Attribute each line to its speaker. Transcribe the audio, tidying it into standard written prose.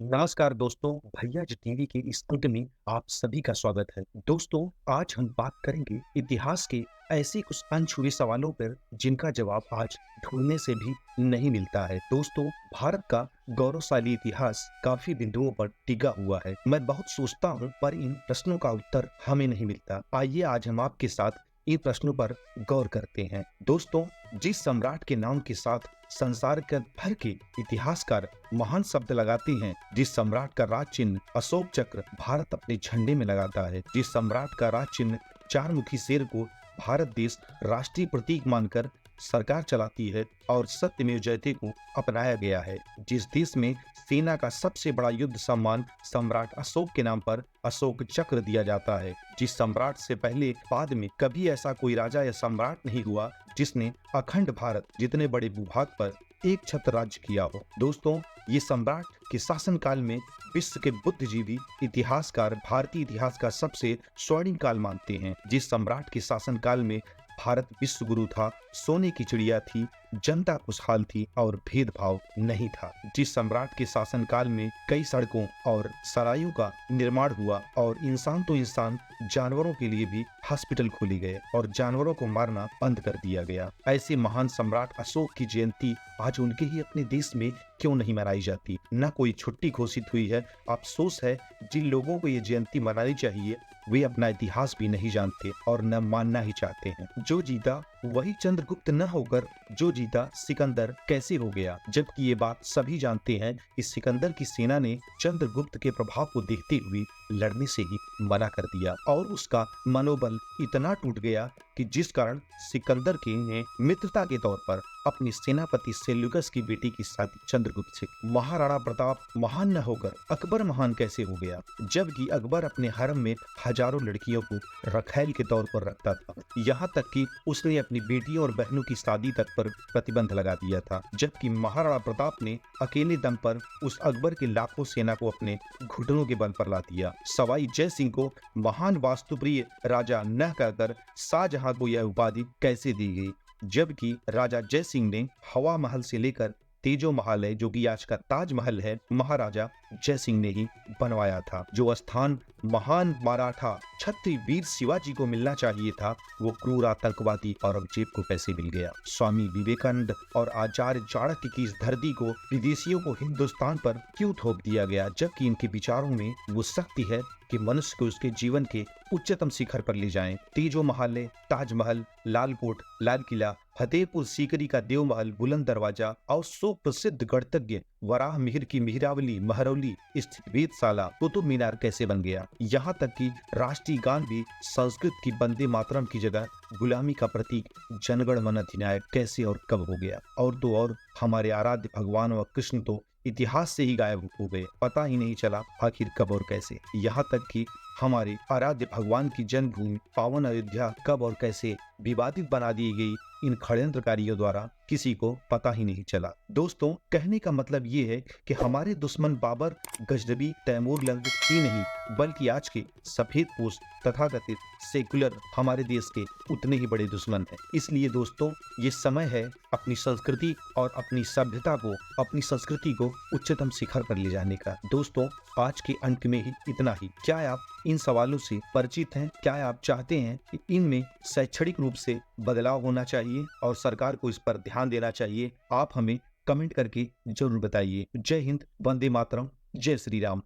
Speaker 1: नमस्कार दोस्तों, भैया जी टीवी के इस अंक में आप सभी का स्वागत है। दोस्तों, आज हम बात करेंगे इतिहास के ऐसे कुछ अनछुए सवालों पर जिनका जवाब आज ढूंढने से भी नहीं मिलता है। दोस्तों, भारत का गौरवशाली इतिहास काफी बिंदुओं पर टिका हुआ है। मैं बहुत सोचता हूँ पर इन प्रश्नों का उत्तर हमें नहीं मिलता। आइए आज हम आपके साथ इन प्रश्नों पर गौर करते हैं। दोस्तों, जिस सम्राट के नाम के साथ संसार के भर के इतिहासकार महान शब्द लगाते हैं, जिस सम्राट का राज चिन्ह अशोक चक्र भारत अपने झंडे में लगाता है, जिस सम्राट का राज चिन्ह चार मुखी शेर को भारत देश राष्ट्रीय प्रतीक मानकर सरकार चलाती है और सत्यमेव जयते को अपनाया गया है, जिस देश में सेना का सबसे बड़ा युद्ध सम्मान सम्राट अशोक के नाम पर अशोक चक्र दिया जाता है, जिस सम्राट से पहले बाद में कभी ऐसा कोई राजा या सम्राट नहीं हुआ जिसने अखंड भारत जितने बड़े भूभाग पर एक छत्र राज्य किया हो। दोस्तों, ये सम्राट के शासनकाल में विश्व के बुद्धिजीवी इतिहासकार भारतीय इतिहास का सबसे स्वर्णिम काल मानते हैं। जिस सम्राट के शासनकाल में भारत विश्व गुरु था, सोने की चिड़िया थी, जनता खुशहाल थी और भेदभाव नहीं था। जिस सम्राट के शासनकाल में कई सड़कों और सरायों का निर्माण हुआ और इंसान तो इंसान जानवरों के लिए भी हॉस्पिटल खोले गए और जानवरों को मारना बंद कर दिया गया। ऐसे महान सम्राट अशोक की जयंती आज उनके ही अपने देश में क्यों नहीं मनाई जाती? न कोई छुट्टी घोषित हुई है। अफसोस है, जिन लोगों को ये जयंती मनानी चाहिए वे अपना इतिहास भी नहीं जानते और न मानना ही चाहते हैं। जो जीता वही चंद्रगुप्त न होकर जो जीता सिकंदर कैसे हो गया? जबकि ये बात सभी जानते हैं कि सिकंदर की सेना ने चंद्रगुप्त के प्रभाव को देखते हुए लड़ने से ही मना कर दिया और उसका मनोबल इतना टूट गया कि जिस कारण सिकंदर के ने मित्रता के तौर पर अपनी सेनापति सेल्यूकस की बेटी की शादी चंद्रगुप्त से। महाराणा प्रताप महान न होकर अकबर महान कैसे हो गया? जबकि अकबर अपने हरम में हजारों लड़कियों को रखैल के तौर पर रखता था, यहाँ तक कि उसने अपनी बेटियों और बहनों की शादी तक पर प्रतिबंध लगा दिया था। जबकि महाराणा प्रताप ने अकेले दम पर उस अकबर की लाखों सेना को अपने घुटनों के बल पर ला दिया। सवाई जय सिंह को महान वास्तुप्रिय राजा न कहकर शाहजहां को यह उपाधि कैसे दी गई? जबकि राजा जय सिंह ने हवा महल से लेकर तेजो महल है, जो कि आज का ताजमहल है, महाराजा जय सिंह ने ही बनवाया था। जो स्थान महान मराठा छत्री वीर शिवाजी को मिलना चाहिए था, वो क्रूर आतंकवादी औरंगजेब को कैसे मिल गया? स्वामी विवेकानंद और आचार्य चाणक्य की इस धरती को विदेशियों को हिंदुस्तान पर क्यों थोप दिया गया? जबकि इनके विचारों में वो शक्ति है कि मनुष्य को उसके जीवन के उच्चतम शिखर पर ले जाएं। तेजो महल, ताजमहल, लालकोट, लाल किला, फतेहपुर सीकरी का देव महल, बुलंद दरवाजा और सो प्रसिद्ध गणतज्ञ वराह मिहिर की मिहिरावली महरौली स्थित वेधशाला, कुतुब मीनार कैसे बन गया? यहाँ तक कि राष्ट्रीय गान भी संस्कृत की वंदे मातरम की जगह गुलामी का प्रतीक जनगण मन अधिनायक कैसे और कब हो गया? और तो और हमारे आराध्य भगवान व कृष्ण तो इतिहास से ही गायब हो गए, पता ही नहीं चला आखिर कब और कैसे। यहाँ तक कि हमारे आराध्य भगवान की जन्मभूमि पावन अयोध्या कब और कैसे विवादित बना दी गई, इन षड्यंत्रकारियों द्वारा किसी को पता ही नहीं चला। दोस्तों, कहने का मतलब ये है कि हमारे दुश्मन बाबर, गजनबी, तैमूर लंग ही नहीं बल्कि आज के सफेदपोश तथाकथित सेकुलर हमारे देश के उतने ही बड़े दुश्मन हैं। इसलिए दोस्तों, ये समय है अपनी संस्कृति और अपनी सभ्यता को, अपनी संस्कृति को उच्चतम शिखर पर ले जाने का। दोस्तों, आज के अंक में ही इतना ही। क्या आप इन सवालों से परिचित हैं? क्या आप चाहते हैं कि इनमें शैक्षणिक रूप से बदलाव होना चाहिए और सरकार को इस पर ध्यान देना चाहिए? आप हमें कमेंट करके जरूर बताइए। जय हिंद, वंदे मातरम, जय श्री राम।